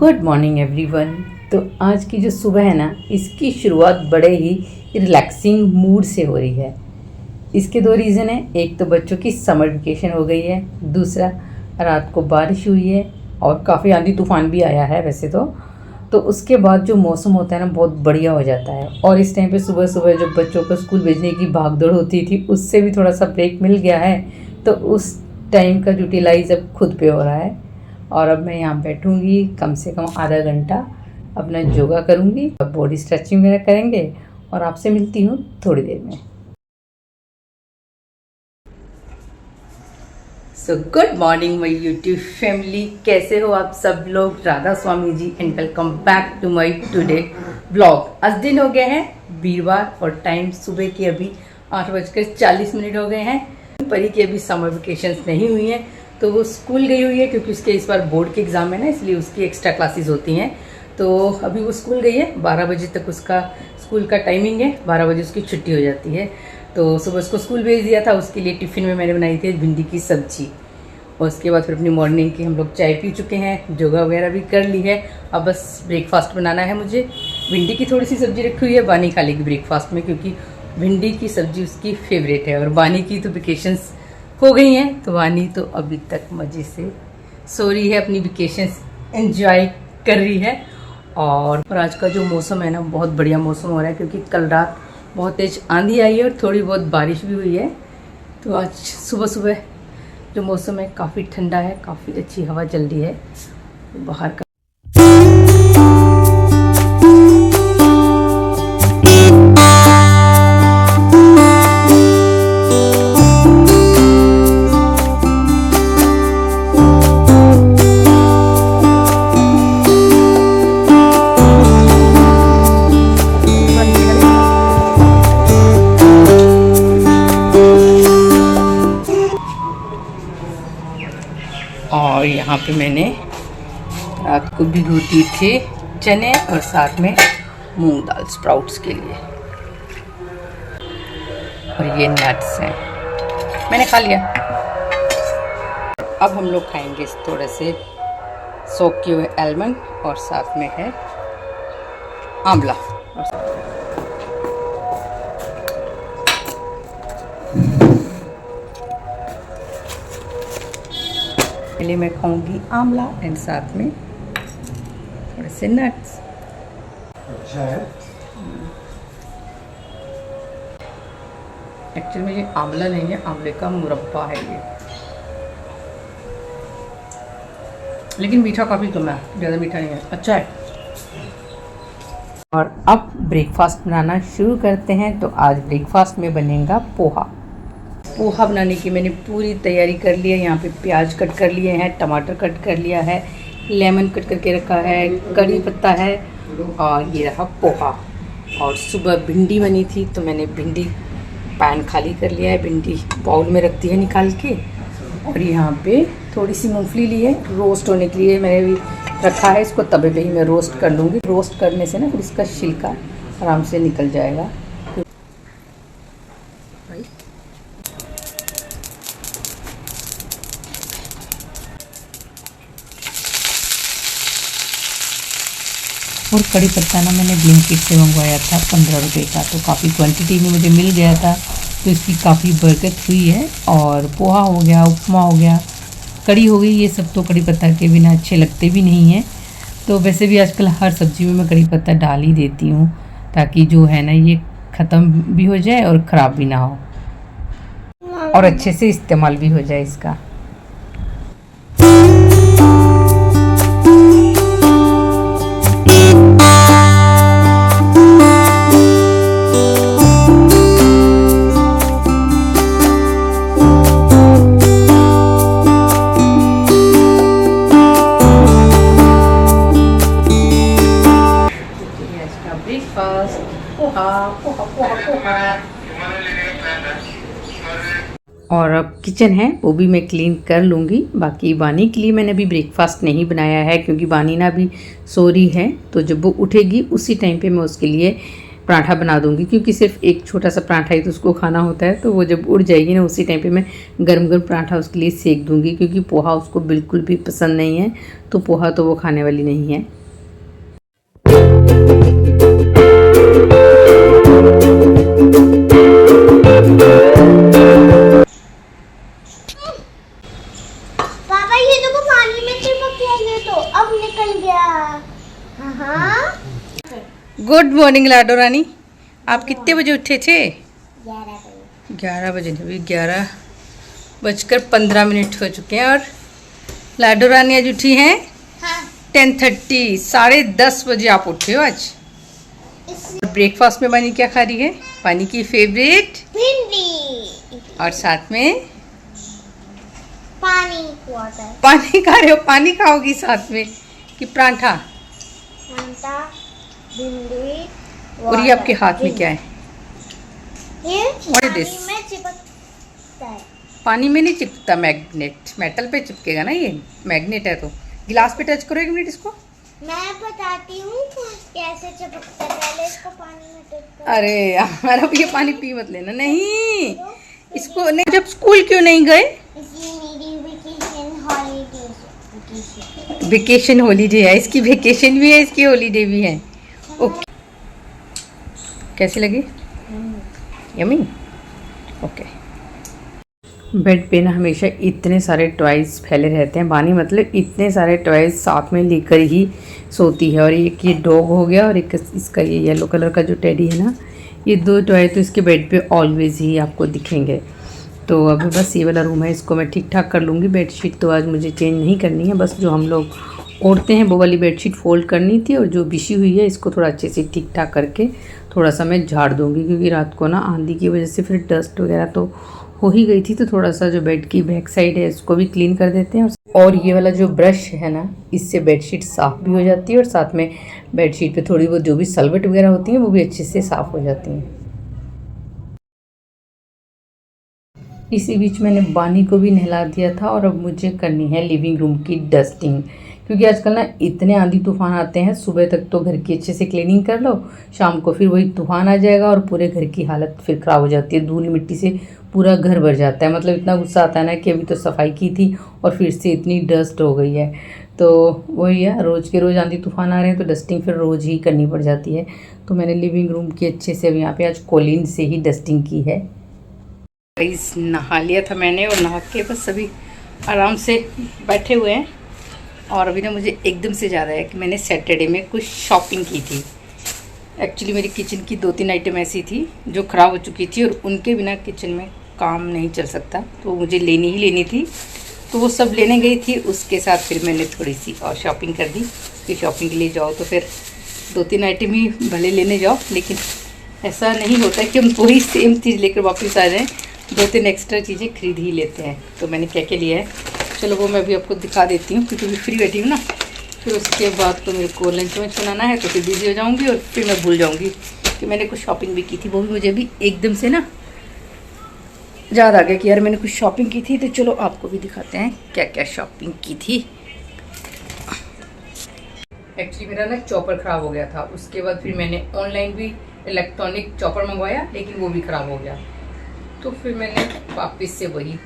Good morning everyone. तो आज की जो सुबह है ना, इसकी शुरुआत बड़े ही रिलैक्सिंग मूड से हो रही है। इसके दो रीज़न हैं। एक तो बच्चों की समर वेकेशन हो गई है, दूसरा रात को बारिश हुई है और काफ़ी आंधी तूफान भी आया है वैसे तो उसके बाद जो मौसम होता है ना, बहुत बढ़िया हो जाता है। और इस टाइम पे सुबह सुबह जब बच्चों को स्कूल भेजने की भागदौड़ होती थी, उससे भी थोड़ा सा ब्रेक मिल गया है। तो उस टाइम का यूटिलाइज अब खुद पे हो रहा है। और अब मैं यहाँ बैठूँगी कम से कम आधा घंटा, अपना योगा करूँगी, बॉडी स्ट्रेचिंग वगैरह करेंगे और आपसे मिलती हूँ थोड़ी देर में। So good morning my YouTube family, कैसे हो आप सब लोग। Radha Swami ji and welcome back to my today blog. आज दिन हो गए हैं वीरवार और टाइम सुबह के अभी 8:40 हो गए हैं। परी की अभी समर वेकेशंस नहीं हुई हैं, तो वो स्कूल गई हुई है क्योंकि उसके इस बार बोर्ड के एग्ज़ाम है ना, इसलिए उसकी एक्स्ट्रा क्लासेस होती हैं। तो अभी वो स्कूल गई है, 12 बजे तक उसका स्कूल का टाइमिंग है, 12 बजे उसकी छुट्टी हो जाती है। तो सुबह उसको स्कूल भेज दिया था। उसके लिए टिफ़िन में मैंने बनाई थी भिंडी की सब्जी। और उसके बाद फिर अपनी मॉर्निंग की हम लोग चाय पी चुके हैं, योगा वगैरह भी कर ली है। अब बस ब्रेकफास्ट बनाना है मुझे। भिंडी की थोड़ी सी सब्जी रखी हुई है, बानी खा लेगी ब्रेकफास्ट में क्योंकि भिंडी की सब्जी उसकी फेवरेट है। और बानी की तो वेकेशंस हो गई हैं, तो वानी तो अभी तक मज़े से सो रही है, अपनी वेकेशंस एंजॉय कर रही है। और आज का जो मौसम है ना, बहुत बढ़िया मौसम हो रहा है क्योंकि कल रात बहुत तेज आंधी आई है और थोड़ी बहुत बारिश भी हुई है। तो आज सुबह सुबह जो मौसम है काफ़ी ठंडा है, काफ़ी अच्छी हवा चल रही है बाहर का। और यहाँ पे मैंने रात को भिगो दी थी चने और साथ में मूंग दाल स्प्राउट्स के लिए। और ये नट्स हैं, मैंने खा लिया। अब हम लोग खाएंगे थोड़े से सोक किए हुए आलमंड और साथ में है आंवला। पहले मैं खाऊंगी आंवला एंड साथ में थोड़े से नट्स। अच्छा है। एक्चुअली में ये आंवला नहीं है, आंवले का मुरब्बा है ये, लेकिन मीठा काफ़ी कम है, ज़्यादा मीठा नहीं है, अच्छा है। और अब ब्रेकफास्ट बनाना शुरू करते हैं। तो आज ब्रेकफास्ट में बनेगा पोहा। पोहा बनाने की मैंने पूरी तैयारी कर ली है। यहाँ पे प्याज कट कर लिए हैं, टमाटर कट कर लिया है, लेमन कट करके रखा है, कड़ी पत्ता है और ये रहा पोहा। और सुबह भिंडी बनी थी तो मैंने भिंडी पैन खाली कर लिया है, भिंडी बाउल में रख दी है निकाल के। और यहाँ पे थोड़ी सी मूंगफली ली है, रोस्ट होने के लिए मैंने भी रखा है। इसको तवे पे ही मैं रोस्ट कर लूँगी। रोस्ट करने से ना फिर इसका छिलका आराम से निकल जाएगा। और कड़ी पत्ता ना मैंने ब्लिंकिट से मंगवाया था 15 रुपये का, तो काफ़ी क्वांटिटी में मुझे मिल गया था, तो इसकी काफ़ी बरकत हुई है। और पोहा हो गया, उपमा हो गया, कड़ी हो गई, ये सब तो कड़ी पत्ता के बिना अच्छे लगते भी नहीं हैं। तो वैसे भी आजकल हर सब्ज़ी में मैं कड़ी पत्ता डाल ही देती हूँ ताकि जो है ना ये ख़त्म भी हो जाए और ख़राब भी ना हो और अच्छे से इस्तेमाल भी हो जाए इसका। और अब किचन है वो भी मैं क्लीन कर लूँगी। बाकी बानी के लिए मैंने अभी ब्रेकफास्ट नहीं बनाया है क्योंकि बानी ना भी सो रही है, तो जब वो उठेगी उसी टाइम पे मैं उसके लिए पराठा बना दूँगी क्योंकि सिर्फ एक छोटा सा पराठा ही तो उसको खाना होता है। तो वो जब उठ जाएगी ना उसी टाइम पे मैं गरम गरम पराठा उसके लिए सेक दूँगी क्योंकि पोहा उसको बिल्कुल भी पसंद नहीं है, तो पोहा तो वो खाने वाली नहीं है। पापा ये देखो पानी में चिपक गया, ये तो अब निकल गया। हाँ गुड मॉर्निंग लाडो रानी, आप कितने बजे उठे थे? 11 बजे। 11 बजे। अभी 11:15 हो चुके हैं और लाडो रानी आज उठी हैं हाँ 10:30। 10:30 बजे आप उठे हो आज। ब्रेकफास्ट में पानी क्या खा रही है? पानी की फेवरेट भिंडी और साथ में पानी वाटर पानी खा रहे हो। पानी खाओगी साथ में कि परांठा? अंडा भिंडी और ये आपके हाथ में क्या है? ये What is this? पानी में चिपकता है। पानी में नहीं चिपकता, मैग्नेट। मेटल पे चिपकेगा ना, ये मैग्नेट है। तो गिलास पे टच करो 1 मिनट इसको। मैं बताती हूँ कैसे चिपकता है। पहले इसको पानी में डिप करो। अरे यार अब ये पानी पी मत लेना। नहीं इसको नहीं। जब स्कूल क्यों नहीं गए? इसलिए मेरी वेकेशन हॉलीडेज वेकेशन हॉलीडे है इसकी। वेकेशन भी है इसकी, हॉलीडे भी है। ओके कैसी लगी? यमी। ओके। बेड पे ना हमेशा इतने सारे टॉयज फैले रहते हैं। बानी मतलब इतने सारे टॉयज साथ में लेकर ही सोती है। और एक ये डॉग हो गया और एक इसका ये येलो कलर का जो टेडी है ना, ये 2 टॉय तो इसके बेड पे ऑलवेज ही आपको दिखेंगे। तो अभी बस ये वाला रूम है, इसको मैं ठीक ठाक कर लूँगी। बेडशीट तो आज मुझे चेंज नहीं करनी है, बस जो हम लोग ओढ़ते हैं वो वाली बेडशीट फोल्ड करनी थी। और जो बिछी हुई है इसको थोड़ा अच्छे से ठीक ठाक करके थोड़ा सा मैं झाड़ दूँगी, क्योंकि रात को ना आंधी की वजह से फिर डस्ट वगैरह तो हो ही गई थी। तो थोड़ा सा जो बेड की बैक साइड है इसको भी क्लीन कर देते हैं। और ये वाला जो ब्रश है ना, इससे बेडशीट साफ़ भी हो जाती है और साथ में बेडशीट पे थोड़ी बहुत जो भी सलवट वगैरह होती हैं वो भी अच्छे से साफ़ हो जाती हैं। इसी बीच मैंने बानी को भी नहला दिया था और अब मुझे करनी है लिविंग रूम की डस्टिंग, क्योंकि आजकल ना इतने आंधी तूफान आते हैं। सुबह तक तो घर की अच्छे से क्लीनिंग कर लो, शाम को फिर वही तूफान आ जाएगा और पूरे घर की हालत फिर ख़राब हो जाती है। धूल मिट्टी से पूरा घर भर जाता है। मतलब इतना गुस्सा आता है ना कि अभी तो सफाई की थी और फिर से इतनी डस्ट हो गई है। तो वही है, रोज़ के रोज़ आंधी तूफान आ रहे हैं तो डस्टिंग फिर रोज़ ही करनी पड़ जाती है। तो मैंने लिविंग रूम की अच्छे से अभी यहाँ पे आज कोलिन से ही डस्टिंग की है। गाइस नहा लिया था मैंने और नहा के बस अभी आराम से बैठे हुए हैं। और अभी ना मुझे एकदम से याद आया कि मैंने सैटरडे में कुछ शॉपिंग की थी। एक्चुअली मेरी किचन की 2-3 आइटम ऐसी थी जो ख़राब हो चुकी थी और उनके बिना किचन में काम नहीं चल सकता, तो मुझे लेनी ही लेनी थी। तो वो सब लेने गई थी, उसके साथ फिर मैंने थोड़ी सी और शॉपिंग कर दी। फिर शॉपिंग के लिए जाओ तो फिर 2-3 आइटम ही भले लेने जाओ, लेकिन ऐसा नहीं होता कि हम वही सेम चीज़ लेकर वापस आ जाएँ। 2-3 एक्स्ट्रा चीज़ें खरीद ही लेते हैं। तो मैंने क्या क्या लिया है चलो वो मैं भी आपको दिखा देती हूँ, क्योंकि अभी फ्री बैठी हूँ ना। फिर उसके बाद तो मेरे को लंच वंच बनाना है तो फिर बिज़ी हो जाऊँगी और फिर मैं भूल जाऊँगी कि मैंने कुछ शॉपिंग भी की थी। वो भी मुझे भी एकदम से ना याद आ गया कि यार मैंने कुछ शॉपिंग की थी। तो चलो आपको भी दिखाते हैं क्या क्या शॉपिंग की थी। एक्चुअली मेरा ना चॉपर ख़राब हो गया था, उसके बाद फिर मैंने ऑनलाइन भी इलेक्ट्रॉनिक चॉपर मंगवाया, लेकिन वो भी ख़राब हो गया। तो फिर मैंने वापस से वही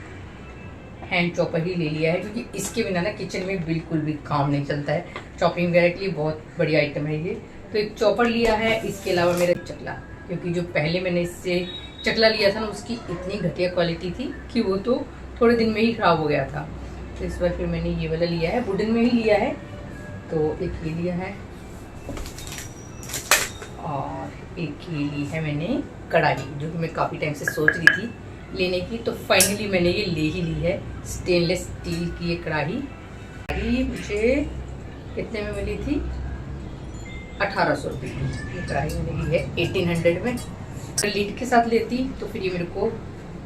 हैंड चॉपर ही ले लिया है, क्योंकि इसके बिना ना किचन में बिल्कुल भी काम नहीं चलता है। चॉपिंग वगैरह के लिए बहुत बढ़िया आइटम है ये। तो एक चॉपर लिया है, इसके अलावा मेरा चकला, क्योंकि जो पहले मैंने इससे चकला लिया था ना उसकी इतनी घटिया क्वालिटी थी कि वो तो थोड़े दिन में ही ख़राब हो गया था। तो इस बार फिर मैंने ये वाला लिया है, वुडन में ही लिया है। तो एक ये लिया है और एक ये ली है मैंने कढ़ाई, जो कि मैं काफ़ी टाइम से सोच रही थी लेने की। तो फाइनली मैंने ये ले ही ली है। स्टेनलेस स्टील की ये कढ़ाई मुझे कितने में मिली थी? 1800 रुपये की। ये कढ़ाई मैंने ली है 1800 में। लीड के साथ लेती तो फिर ये मेरे को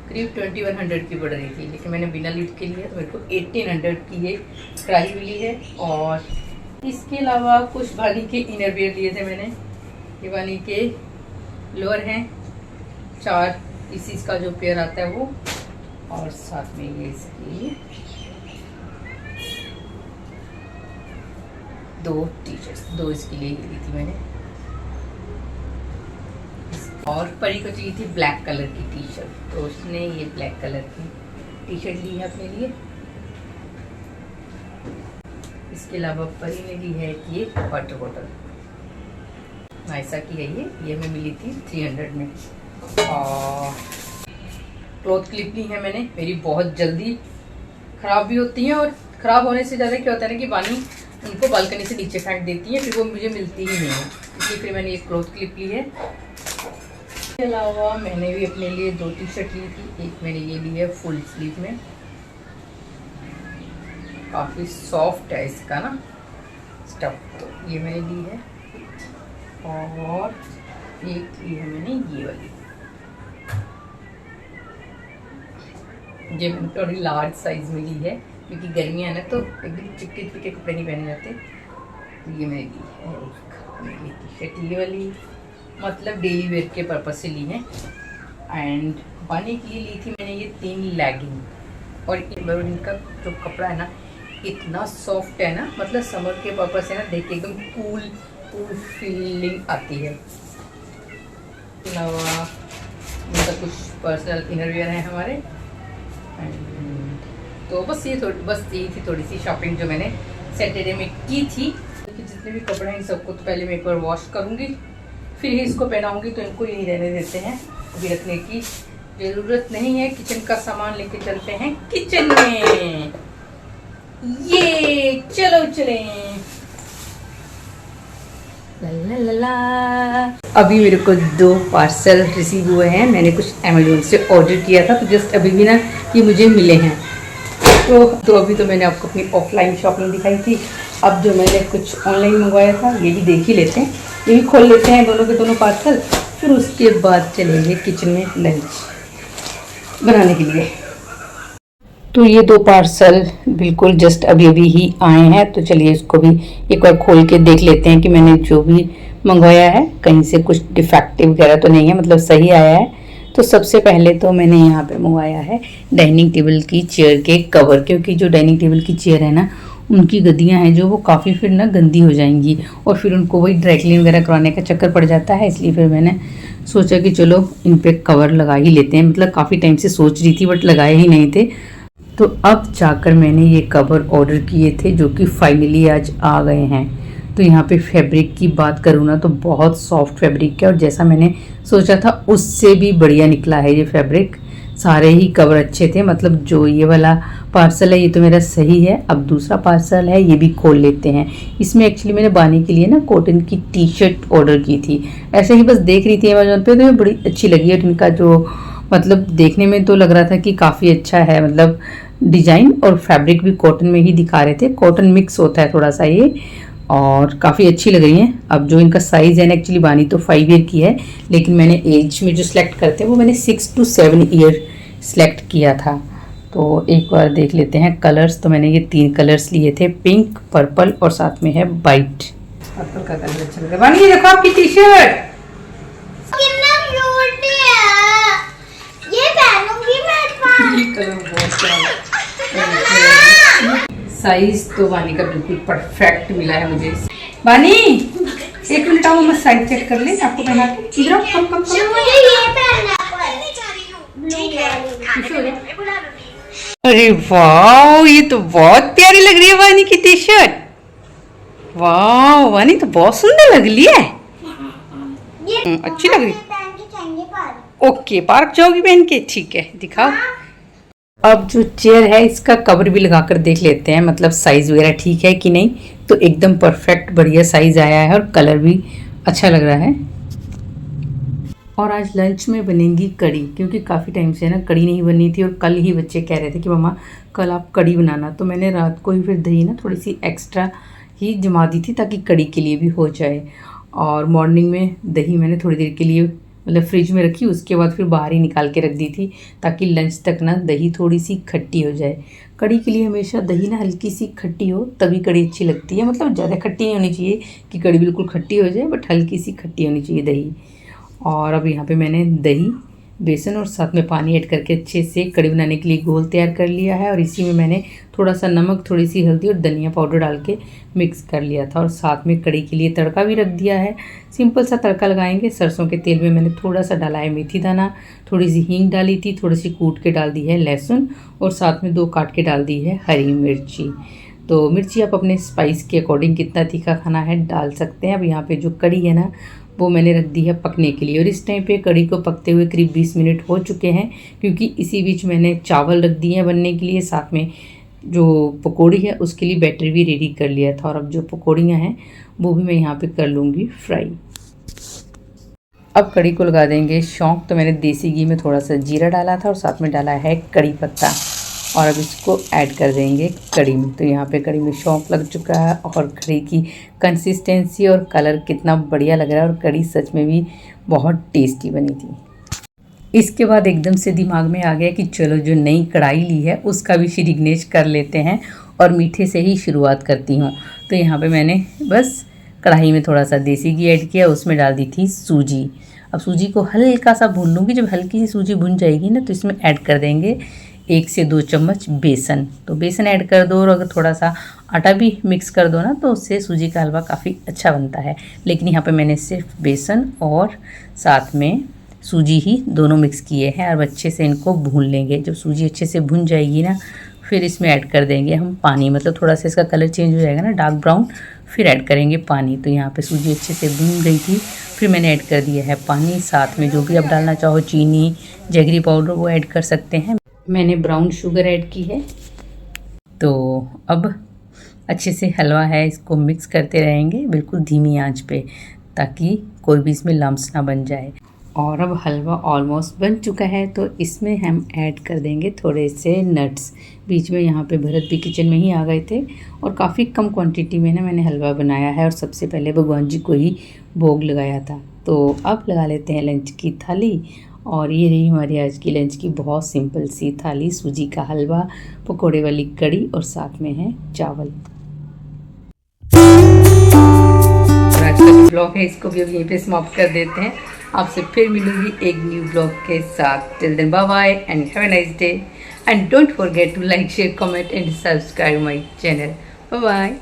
करीब 2100 की पड़ रही थी, लेकिन मैंने बिना लीड के लिए तो मेरे को 1800 की ये कढ़ाई मिली है। और इसके अलावा कुछ बानी के इनरवियर लिए थे मैंने। ये बानी के लोअर हैं 4 पीसीस का जो पेयर आता है वो, और साथ में ये इसकी 2 टी-शर्ट्स, 2 इसके लिए ली थी मैंने। और परी को चाहिए थी ब्लैक कलर की टी शर्ट, तो उसने ये ब्लैक कलर की टी शर्ट ली है अपने लिए। इसके अलावा परी ने ली है ये वाटर बॉटल। नायसा की है ये हमें मिली थी 300 में। और क्लॉथ क्लिप ली है मैंने, मेरी बहुत जल्दी ख़राब भी होती हैं और ख़राब होने से ज़्यादा क्या होता है ना कि वानी उनको बालकनी से नीचे फेंक देती है, फिर वो मुझे मिलती ही नहीं है, इसलिए फिर मैंने ये क्लॉथ क्लिप ली है। इसके अलावा मैंने भी अपने लिए 2 टी-शर्ट ली थी, एक मैंने ये ली है फुल स्लीव में, काफ़ी सॉफ्ट है इसका ना स्टफ, तो ये मैंने ली है। और एक ली है मैंने ये वाली, ये मैंने थोड़ी लार्ज साइज में ली है क्योंकि गर्मियाँ है ना तो एकदम चिपके चिपके कपड़े नहीं पहने जाते, तो ये मैंने ली है एक मेरी टी-शर्ट ये वाली, मतलब डेली वेयर के पर्पज से ली है। एंड पानी के लिए ली थी मैंने ये 3 लेगिंग, और इनका जो कपड़ा है ना इतना सॉफ्ट है ना, मतलब समर के पर्पज से ना देख के एकदम कूल फीलिंग आती है। इसके अलावा मतलब कुछ पर्सनल इनरवियर हैं हमारे। तो बस यही थी थोड़ी सी शॉपिंग जो मैंने सैटरडे में की थी। जितने भी कपड़े हैं इन सबको तो पहले मैं एक बार वॉश करूँगी, फिर ही इसको पहनाऊँगी, तो इनको यहीं रहने देते हैं, अभी रखने की ज़रूरत नहीं है। किचन का सामान लेके चलते हैं किचन में, ये चलो चलें। ला ला ला। अभी मेरे को 2 पार्सल रिसीव हुए हैं, मैंने कुछ अमेज़ोन से ऑर्डर किया था, तो जस्ट अभी भी ना ये मुझे मिले हैं। तो अभी तो मैंने आपको अपनी ऑफलाइन शॉपिंग दिखाई थी, अब जो मैंने कुछ ऑनलाइन मंगवाया था ये भी देख ही लेते हैं, ये भी खोल लेते हैं दोनों के दोनों पार्सल, फिर उसके बाद चलेंगे किचन में लंच बनाने के लिए। तो ये 2 पार्सल बिल्कुल जस्ट अभी अभी ही आए हैं, तो चलिए इसको भी एक बार खोल के देख लेते हैं कि मैंने जो भी मंगवाया है कहीं से कुछ डिफेक्टिव वगैरह तो नहीं है, मतलब सही आया है। तो सबसे पहले तो मैंने यहाँ पे मंगवाया है डाइनिंग टेबल की चेयर के कवर, क्योंकि जो डाइनिंग टेबल की चेयर है ना उनकी गद्दियाँ हैं जो वो काफ़ी फिर ना गंदी हो जाएंगी और फिर उनको वही ड्राई क्लीन वगैरह करवाने का चक्कर पड़ जाता है, इसलिए फिर मैंने सोचा कि चलो इन पे कवर लगा ही लेते हैं। मतलब काफ़ी टाइम से सोच रही थी बट लगाए ही नहीं थे, तो अब जाकर मैंने ये कवर ऑर्डर किए थे जो कि फाइनली आज आ गए हैं। तो यहाँ पे फैब्रिक की बात करूँ ना तो बहुत सॉफ्ट फैब्रिक है और जैसा मैंने सोचा था उससे भी बढ़िया निकला है ये फैब्रिक। सारे ही कवर अच्छे थे, मतलब जो ये वाला पार्सल है ये तो मेरा सही है। अब दूसरा पार्सल है, ये भी खोल लेते हैं। इसमें एक्चुअली मैंने बानी के लिए ना कॉटन की टी-शर्ट ऑर्डर की थी, ऐसे ही बस देख रही थी अमेज़न पे, तो मुझे बड़ी अच्छी लगी और इनका जो मतलब देखने में तो लग रहा था कि काफ़ी अच्छा है, मतलब डिज़ाइन और फैब्रिक भी कॉटन में ही दिखा रहे थे, कॉटन मिक्स होता है थोड़ा सा ये, और काफ़ी अच्छी लग रही हैं। अब जो इनका साइज़ है ना, एक्चुअली बानी तो 5 ईयर की है, लेकिन मैंने एज में जो सिलेक्ट करते हैं वो मैंने 6 to 7 ईयर सिलेक्ट किया था। तो एक बार देख लेते हैं कलर्स। तो मैंने ये 3 कलर्स लिए थे, पिंक, पर्पल और साथ में है वाइट। पर्पल का कलर अच्छा लग रहा है। बानी ये देखो आपकी टी शर्ट कितना क्यूट है, ये पहनूंगी मैं। ये कलर बहुत प्यारा है। साइज तो बानी का बिल्कुल परफेक्ट मिला है मुझे। बानी एक मिनट आओ, मैं साइज चेक कर ले आपको पहना के। इधर कम कम मुझे ये पहनना है। अरे वाह, ये तो बहुत प्यारी लग रही है वानी की टी शर्ट। वाह वानी तो बहुत सुंदर लग रही है, अच्छी लग रही है। ओके, पार्क जाओगी पहन के? ठीक है, दिखाओ। अब जो चेयर है इसका कवर भी लगाकर देख लेते हैं, मतलब साइज वगैरह ठीक है कि नहीं। तो एकदम परफेक्ट बढ़िया साइज आया है और कलर भी अच्छा लग रहा है। और आज लंच में बनेगी कड़ी, क्योंकि काफ़ी टाइम से ना कड़ी नहीं बनी थी और कल ही बच्चे कह रहे थे कि मम्मा कल आप कड़ी बनाना, तो मैंने रात को ही फिर दही ना थोड़ी सी एक्स्ट्रा ही जमा दी थी ताकि कड़ी के लिए भी हो जाए। और मॉर्निंग में दही मैंने थोड़ी देर के लिए मतलब फ्रिज में रखी, उसके बाद फिर बाहर ही निकाल के रख दी थी ताकि लंच तक ना दही थोड़ी सी खट्टी हो जाए। कड़ी के लिए हमेशा दही ना हल्की सी खट्टी हो तभी कड़ी अच्छी लगती है, मतलब ज़्यादा खट्टी नहीं होनी चाहिए कि कड़ी बिल्कुल खट्टी हो जाए, बट हल्की सी खट्टी होनी चाहिए दही। और अब यहाँ पे मैंने दही, बेसन और साथ में पानी ऐड करके अच्छे से कड़ी बनाने के लिए घोल तैयार कर लिया है। और इसी में मैंने थोड़ा सा नमक, थोड़ी सी हल्दी और धनिया पाउडर डाल के मिक्स कर लिया था। और साथ में कड़ी के लिए तड़का भी रख दिया है, सिंपल सा तड़का लगाएंगे। सरसों के तेल में मैंने थोड़ा सा डाला है मेथी दाना, थोड़ी सी हींग डाली थी, थोड़ी सी कूट के डाल दी है लहसुन और साथ में 2 काट के डाल दी है हरी मिर्ची। तो मिर्ची आप अपने स्पाइस के अकॉर्डिंग कितना तीखा खाना है डाल सकते हैं। अब यहाँ पे जो कड़ी है ना वो मैंने रख दी है पकने के लिए, और इस टाइम पे कड़ी को पकते हुए करीब 20 मिनट हो चुके हैं, क्योंकि इसी बीच मैंने चावल रख दिए हैं बनने के लिए, साथ में जो पकौड़ी है उसके लिए बैटर भी रेडी कर लिया था। और अब जो पकौड़ियाँ हैं वो भी मैं यहाँ पे कर लूँगी फ्राई। अब कड़ी को लगा देंगे शौंक। तो मैंने देसी घी में थोड़ा सा जीरा डाला था और साथ में डाला है कड़ी पत्ता, और अब इसको ऐड कर देंगे कड़ी में। तो यहाँ पे कड़ी में शौंक लग चुका है, और कड़ी की कंसिस्टेंसी और कलर कितना बढ़िया लग रहा है, और कड़ी सच में भी बहुत टेस्टी बनी थी। इसके बाद एकदम से दिमाग में आ गया कि चलो जो नई कढ़ाई ली है उसका भी श्रीगणेश कर लेते हैं, और मीठे से ही शुरुआत करती हूँ। तो यहाँ पे मैंने बस कढ़ाई में थोड़ा सा देसी घी ऐड किया, उसमें डाल दी थी सूजी। अब सूजी को हल्का सा भून लूँगी। जब हल्की सी सूजी भुन जाएगी ना तो इसमें ऐड कर देंगे 1 से 2 चम्मच बेसन। तो बेसन ऐड कर दो, और अगर थोड़ा सा आटा भी मिक्स कर दो ना तो उससे सूजी का हलवा काफ़ी अच्छा बनता है। लेकिन यहाँ पे मैंने सिर्फ बेसन और साथ में सूजी ही दोनों मिक्स किए हैं। और अच्छे से इनको भून लेंगे। जब सूजी अच्छे से भुन जाएगी ना फिर इसमें ऐड कर देंगे हम पानी, मतलब थोड़ा सा इसका कलर चेंज हो जाएगा ना डार्क ब्राउन, फिर ऐड करेंगे पानी। तो यहाँ पे सूजी अच्छे से भून गई थी, फिर मैंने ऐड कर दिया है पानी। साथ में जो भी आप डालना चाहो चीनी, जैगरी पाउडर वो ऐड कर सकते हैं। मैंने ब्राउन शुगर ऐड की है। तो अब अच्छे से हलवा है इसको मिक्स करते रहेंगे बिल्कुल धीमी आंच पे, ताकि कोई भी इसमें लम्स ना बन जाए। और अब हलवा ऑलमोस्ट बन चुका है, तो इसमें हम ऐड कर देंगे थोड़े से नट्स। बीच में यहाँ पे भरत भी किचन में ही आ गए थे, और काफ़ी कम क्वांटिटी में ना मैंने हलवा बनाया है, और सबसे पहले भगवान जी को ही भोग लगाया था। तो अब लगा लेते हैं लंच की थाली। और ये रही हमारी आज की लंच की बहुत सिंपल सी थाली, सूजी का हलवा, पकौड़े वाली कड़ी, और साथ में है चावल। आज का जो ब्लॉग है इसको भी अब यहीं पे समाप्त कर देते हैं। आपसे फिर मिलूंगी एक न्यू ब्लॉग के साथ। Till then bye bye and have a nice day, and don't forget to like, share, comment and subscribe my channel. Bye bye.